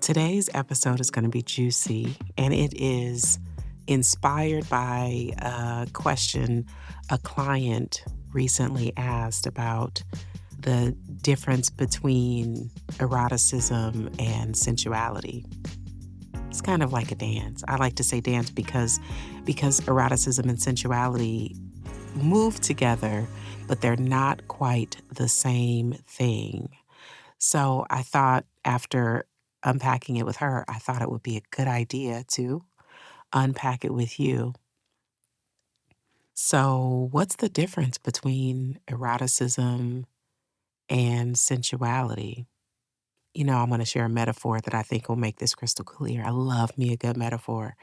Today's episode is going to be juicy, and it is inspired by a question a client recently asked about the difference between eroticism and sensuality. It's kind of like a dance. I like to say dance because eroticism and sensuality move together, but they're not quite the same thing. So I thought after unpacking it with her, I thought it would be a good idea to unpack it with you. So, what's the difference between eroticism and sensuality? I'm going to share a metaphor that I think will make this crystal clear. I love me a good metaphor.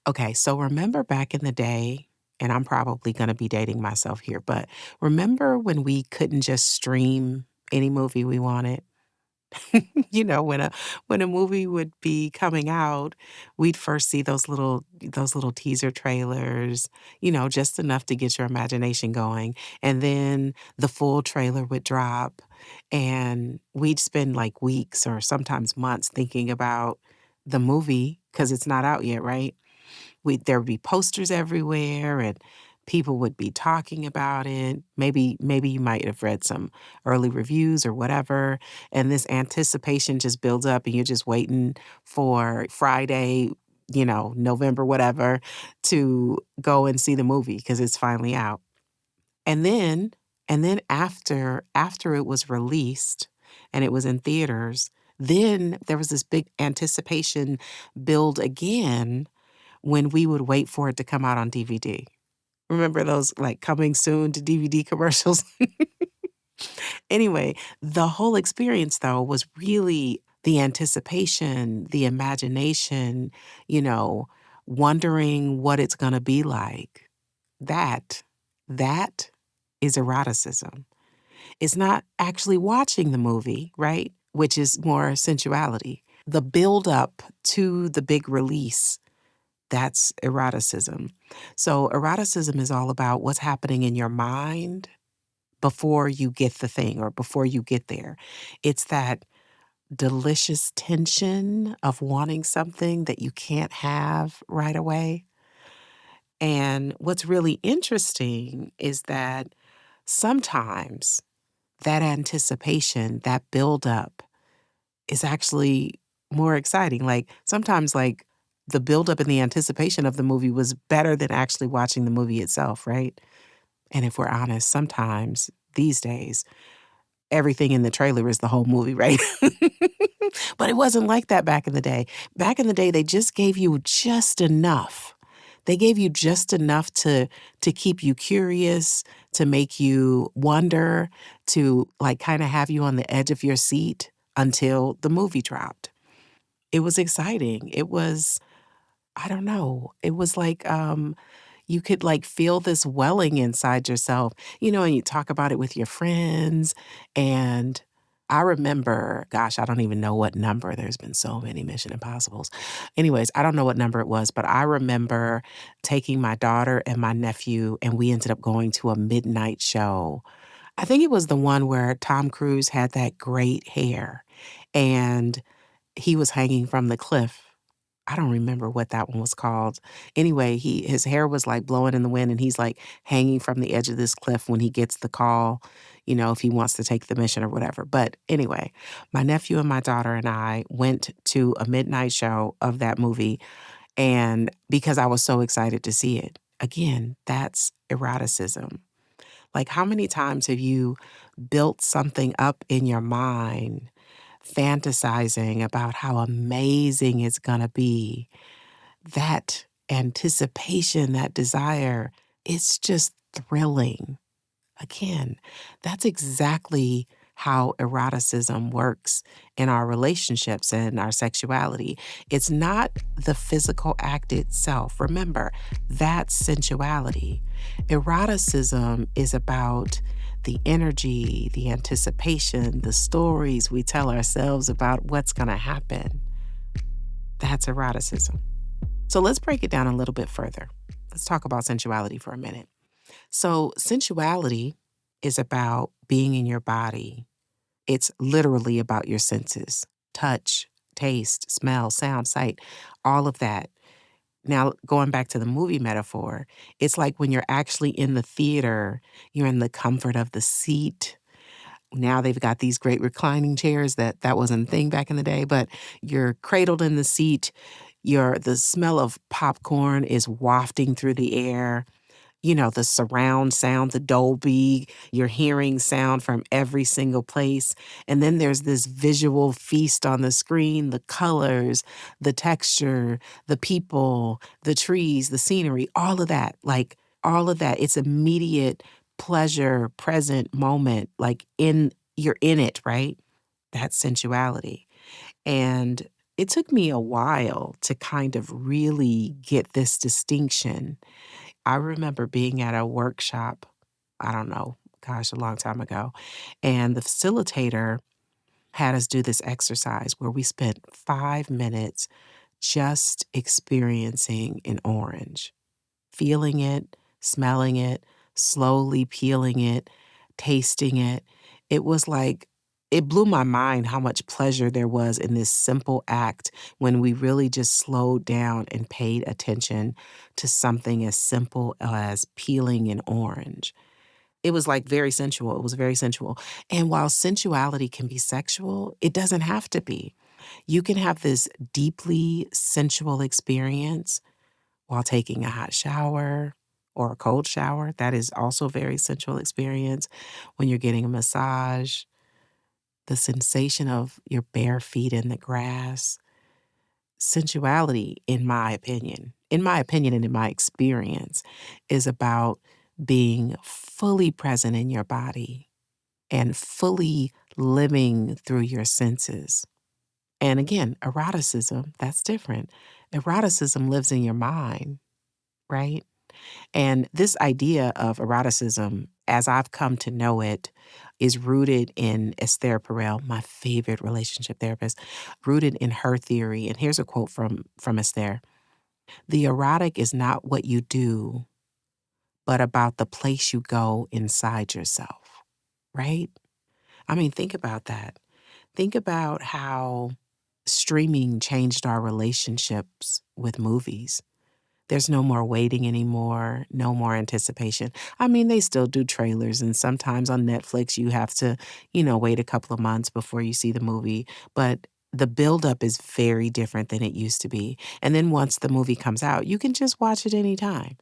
Okay, so remember back in the day, and I'm probably going to be dating myself here, but remember when we couldn't just stream any movie we wanted? When a movie would be coming out, we'd first see those little teaser trailers, just enough to get your imagination going. And then the full trailer would drop and we'd spend like weeks or sometimes months thinking about the movie because it's not out yet, right? There would be posters everywhere and people would be talking about it. Maybe you might have read some early reviews or whatever, and this anticipation just builds up and you're just waiting for Friday, November whatever, to go and see the movie because it's finally out. And then after it was released and it was in theaters, then there was this big anticipation build again when we would wait for it to come out on DVD. Remember those like coming soon to DVD commercials? Anyway, the whole experience though was really the anticipation, the imagination, you know, wondering what it's going to be like. That that is eroticism. It's not actually watching the movie, right? Which is more sensuality. The build up to the big release, that's eroticism. So, eroticism is all about what's happening in your mind before you get the thing or before you get there. It's that delicious tension of wanting something that you can't have right away. And what's really interesting is that sometimes that anticipation, that buildup is actually more exciting. Like sometimes like the buildup and the anticipation of the movie was better than actually watching the movie itself, right? And if we're honest, sometimes these days, everything in the trailer is the whole movie, right? But it wasn't like that back in the day. Back in the day, they just gave you just enough. They gave you just enough to keep you curious, to make you wonder, to like kind of have you on the edge of your seat until the movie dropped. It was exciting. It was, I don't know. It was like you could like feel this welling inside yourself, and you talk about it with your friends. And I remember, gosh, I don't even know what number. There's been so many Mission Impossibles. Anyways, I don't know what number it was, but I remember taking my daughter and my nephew, and we ended up going to a midnight show. I think it was the one where Tom Cruise had that great hair and he was hanging from the cliff. I don't remember what that one was called. Anyway, his hair was like blowing in the wind and he's like hanging from the edge of this cliff when he gets the call, if he wants to take the mission or whatever. But anyway, my nephew and my daughter and I went to a midnight show of that movie and because I was so excited to see it. Again, that's eroticism. Like how many times have you built something up in your mind fantasizing about how amazing it's going to be? That anticipation, that desire, it's just thrilling. Again, that's exactly how eroticism works in our relationships and our sexuality. It's not the physical act itself. Remember, that's sensuality. Eroticism is about the energy, the anticipation, the stories we tell ourselves about what's going to happen. That's eroticism. So let's break it down a little bit further. Let's talk about sensuality for a minute. So, sensuality is about being in your body. It's literally about your senses: touch, taste, smell, sound, sight, all of that. Now, going back to the movie metaphor, it's like when you're actually in the theater, you're in the comfort of the seat. Now they've got these great reclining chairs that wasn't a thing back in the day, but you're cradled in the seat. The smell of popcorn is wafting through the air. The surround sound, the Dolby, you're hearing sound from every single place. And then there's this visual feast on the screen, the colors, the texture, the people, the trees, the scenery, all of that. Like all of that. It's immediate pleasure, present moment, like you're in it, right? That's sensuality. And it took me a while to kind of really get this distinction. I remember being at a workshop, I don't know, gosh, a long time ago, and the facilitator had us do this exercise where we spent 5 minutes just experiencing an orange, feeling it, smelling it, slowly peeling it, tasting it. It was like, it blew my mind how much pleasure there was in this simple act when we really just slowed down and paid attention to something as simple as peeling an orange. It was like very sensual. It was very sensual. And while sensuality can be sexual, it doesn't have to be. You can have this deeply sensual experience while taking a hot shower or a cold shower. That is also a very sensual experience. When you're getting a massage, the sensation of your bare feet in the grass. Sensuality, in my opinion and in my experience, is about being fully present in your body and fully living through your senses. And again, eroticism, that's different. Eroticism lives in your mind, right? And this idea of eroticism, as I've come to know it, is rooted in Esther Perel, my favorite relationship therapist, rooted in her theory. And here's a quote from Esther. The erotic is not what you do, but about the place you go inside yourself, right? I mean, think about that. Think about how streaming changed our relationships with movies. There's no more waiting anymore, no more anticipation. I mean, they still do trailers, and sometimes on Netflix, you have to, wait a couple of months before you see the movie. But the buildup is very different than it used to be. And then once the movie comes out, you can just watch it anytime.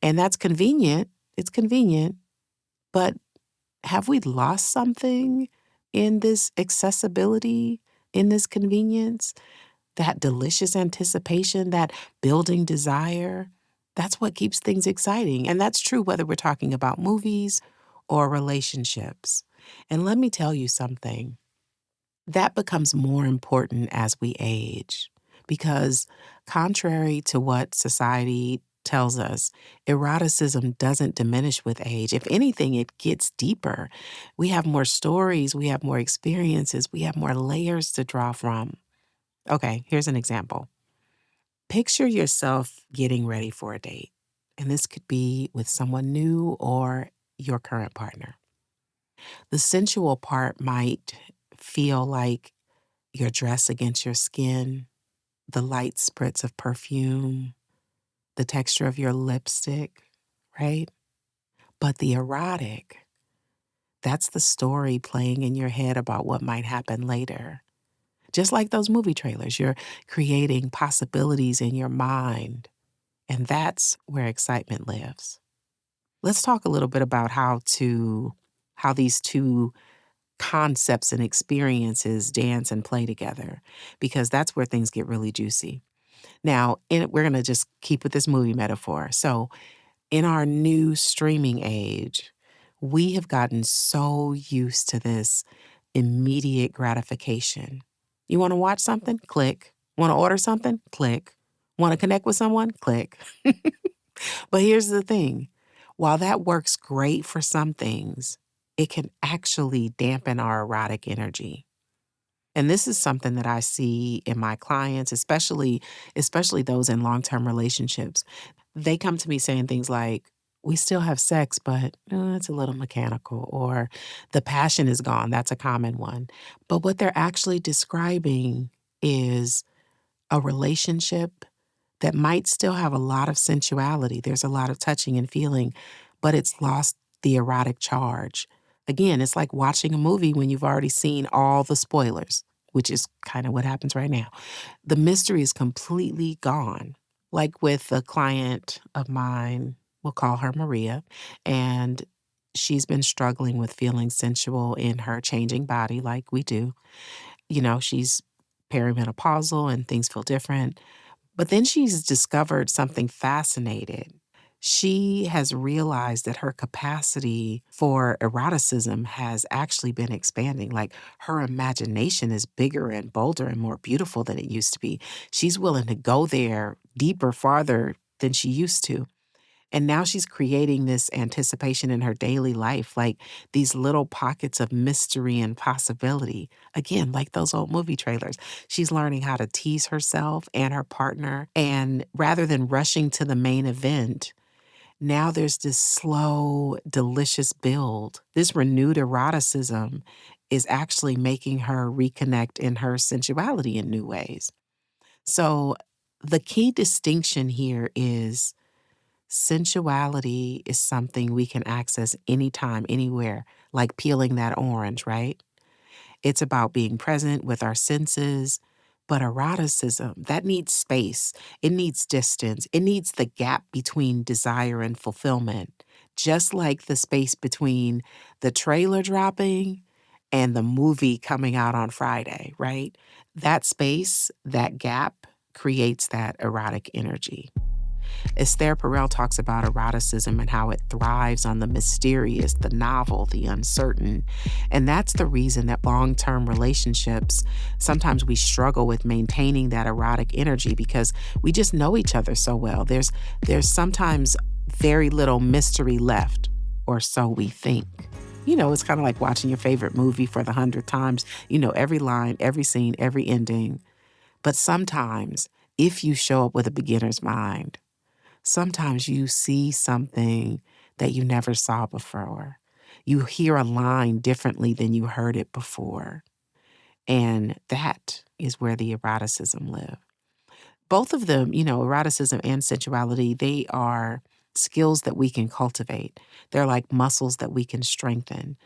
And that's convenient. It's convenient. But have we lost something in this accessibility, in this convenience? That delicious anticipation, that building desire, that's what keeps things exciting. And that's true whether we're talking about movies or relationships. And let me tell you something, that becomes more important as we age because, contrary to what society tells us, eroticism doesn't diminish with age. If anything, it gets deeper. We have more stories, we have more experiences, we have more layers to draw from. Okay, here's an example. Picture yourself getting ready for a date, and this could be with someone new or your current partner. The sensual part might feel like your dress against your skin, the light spritz of perfume, the texture of your lipstick, right? But the erotic, that's the story playing in your head about what might happen later. Just like those movie trailers, you're creating possibilities in your mind, and that's where excitement lives. Let's talk a little bit about how these two concepts and experiences dance and play together, because that's where things get really juicy. Now, we're going to just keep with this movie metaphor. So, in our new streaming age, we have gotten so used to this immediate gratification. You want to watch something? Click. Want to order something? Click. Want to connect with someone? Click. But here's the thing. While that works great for some things, it can actually dampen our erotic energy. And this is something that I see in my clients, especially those in long-term relationships. They come to me saying things like, we still have sex, but it's a little mechanical, or the passion is gone. That's a common one. But what they're actually describing is a relationship that might still have a lot of sensuality. There's a lot of touching and feeling, but it's lost the erotic charge. Again, it's like watching a movie when you've already seen all the spoilers, which is kind of what happens right now. The mystery is completely gone. Like with a client of mine, we'll call her Maria, and she's been struggling with feeling sensual in her changing body, like we do. She's perimenopausal and things feel different. But then she's discovered something fascinating. She has realized that her capacity for eroticism has actually been expanding. Like her imagination is bigger and bolder and more beautiful than it used to be. She's willing to go there deeper, farther than she used to. And now she's creating this anticipation in her daily life, like these little pockets of mystery and possibility. Again, like those old movie trailers. She's learning how to tease herself and her partner. And rather than rushing to the main event, now there's this slow, delicious build. This renewed eroticism is actually making her reconnect in her sensuality in new ways. So the key distinction here is sensuality is something we can access anytime, anywhere, like peeling that orange, right? It's about being present with our senses. But eroticism, that needs space. It needs distance. It needs the gap between desire and fulfillment, just like the space between the trailer dropping and the movie coming out on Friday, right? That space, that gap creates that erotic energy. Esther Perel talks about eroticism and how it thrives on the mysterious, the novel, the uncertain. And that's the reason that long-term relationships, sometimes we struggle with maintaining that erotic energy because we just know each other so well. There's sometimes very little mystery left, or so we think. It's kind of like watching your favorite movie for the 100th times. You know every line, every scene, every ending. But sometimes, if you show up with a beginner's mind, sometimes you see something that you never saw before. You hear a line differently than you heard it before. And that is where the eroticism lives. Both of them, eroticism and sensuality, they are skills that we can cultivate. They're like muscles that we can strengthen.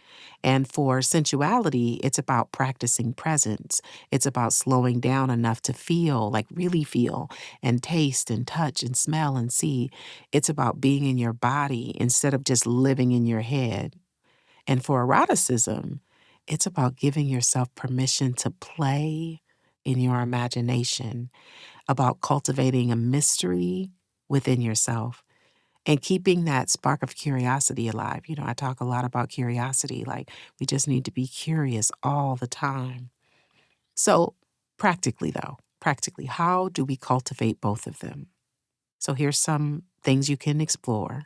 And for sensuality, it's about practicing presence. It's about slowing down enough to feel, like really feel, and taste and touch and smell and see. It's about being in your body instead of just living in your head. And for eroticism, it's about giving yourself permission to play in your imagination, about cultivating a mystery within yourself and keeping that spark of curiosity alive. I talk a lot about curiosity, like we just need to be curious all the time. So, practically, how do we cultivate both of them? So, here's some things you can explore.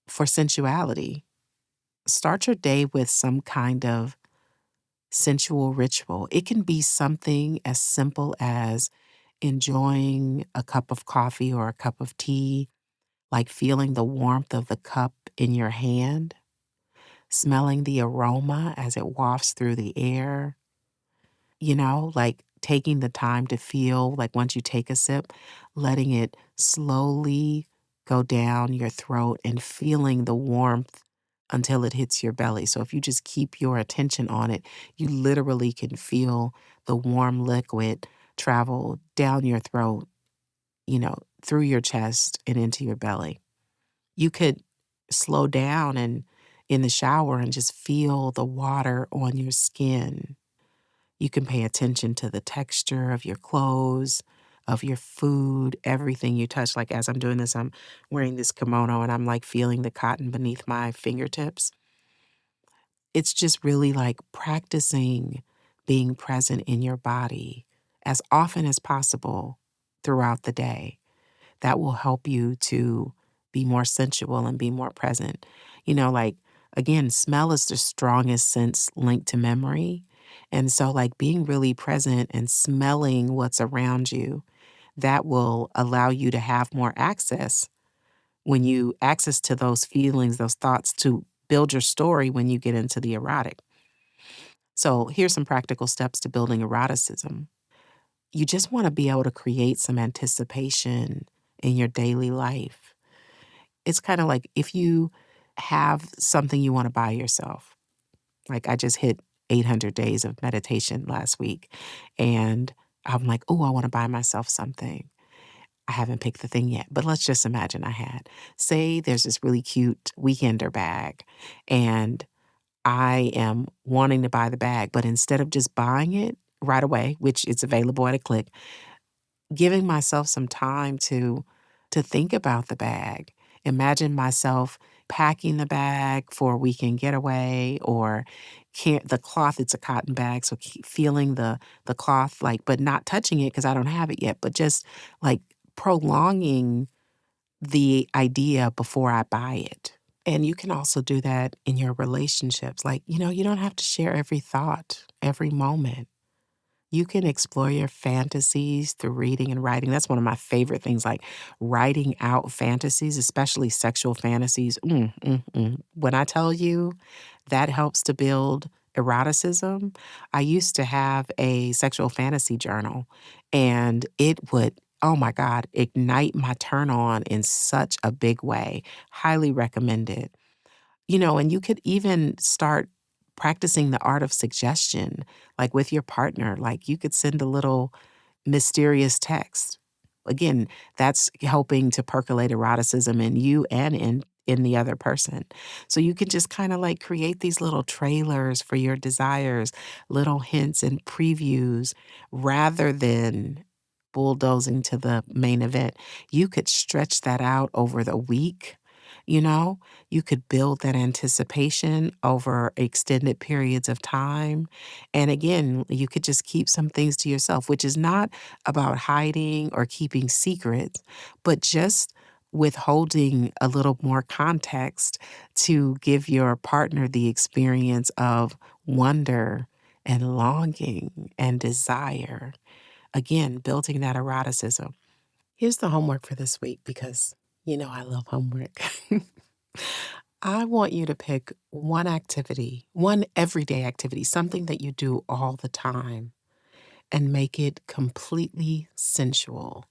For sensuality, start your day with some kind of sensual ritual. It can be something as simple as enjoying a cup of coffee or a cup of tea, like feeling the warmth of the cup in your hand, smelling the aroma as it wafts through the air, like taking the time to feel, like once you take a sip, letting it slowly go down your throat and feeling the warmth until it hits your belly. So if you just keep your attention on it, you literally can feel the warm liquid travel down your throat, through your chest and into your belly. You could slow down and in the shower and just feel the water on your skin. You can pay attention to the texture of your clothes, of your food, everything you touch. Like as I'm doing this, I'm wearing this kimono and I'm like feeling the cotton beneath my fingertips. It's just really like practicing being present in your body as often as possible throughout the day. That will help you to be more sensual and be more present. Like, again, smell is the strongest sense linked to memory. And so, like, being really present and smelling what's around you, that will allow you to have more access when you access to those feelings, those thoughts to build your story when you get into the erotic. So, here's some practical steps to building eroticism. you just want to be able to create some anticipation in your daily life. It's kind of like if you have something you want to buy yourself. Like I just hit 800 days of meditation last week, and I'm like, oh, I want to buy myself something. I haven't picked the thing yet, but let's just imagine I had. Say there's this really cute weekender bag, and I am wanting to buy the bag, but instead of just buying it right away, which it's available at a click, giving myself some time to think about the bag. Imagine myself packing the bag for a weekend getaway, or the cloth, it's a cotton bag, so feeling the cloth, like, but not touching it because I don't have it yet, but just like prolonging the idea before I buy it. And you can also do that in your relationships. Like, you don't have to share every thought, every moment. You can explore your fantasies through reading and writing. That's one of my favorite things, like writing out fantasies, especially sexual fantasies. When I tell you that helps to build eroticism, I used to have a sexual fantasy journal, and it would, oh my God, ignite my turn on in such a big way. Highly recommend it. And you could even start practicing the art of suggestion, like with your partner. Like you could send a little mysterious text. Again, that's helping to percolate eroticism in you and in the other person. So you can just kind of like create these little trailers for your desires, little hints and previews rather than bulldozing to the main event. You could stretch that out over the week. You know, you could build that anticipation over extended periods of time. And again, you could just keep some things to yourself, which is not about hiding or keeping secrets, but just withholding a little more context to give your partner the experience of wonder and longing and desire. Again, building that eroticism. Here's the homework for this week because I love homework. I want you to pick one activity, one everyday activity, something that you do all the time, and make it completely sensual.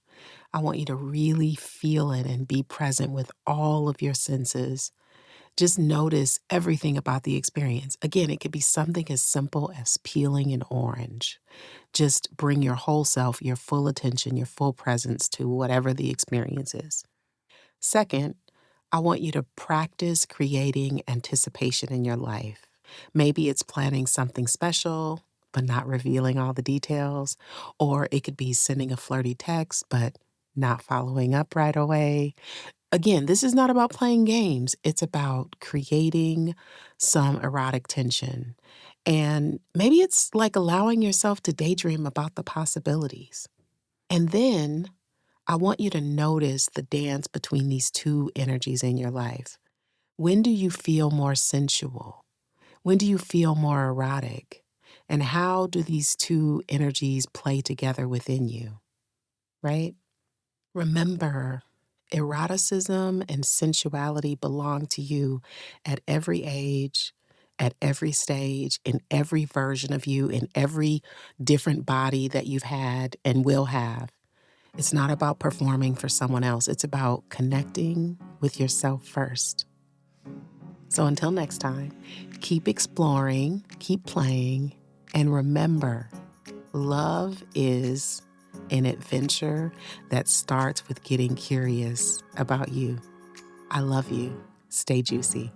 I want you to really feel it and be present with all of your senses. Just notice everything about the experience. Again, it could be something as simple as peeling an orange. Just bring your whole self, your full attention, your full presence to whatever the experience is. Second, I want you to practice creating anticipation in your life. Maybe it's planning something special, but not revealing all the details. Or it could be sending a flirty text, but not following up right away. Again, this is not about playing games. It's about creating some erotic tension. And maybe it's like allowing yourself to daydream about the possibilities. And then I want you to notice the dance between these two energies in your life. When do you feel more sensual? When do you feel more erotic? And how do these two energies play together within you, right? Remember, eroticism and sensuality belong to you at every age, at every stage, in every version of you, in every different body that you've had and will have. It's not about performing for someone else. It's about connecting with yourself first. So until next time, keep exploring, keep playing, and remember, love is an adventure that starts with getting curious about you. I love you. Stay juicy.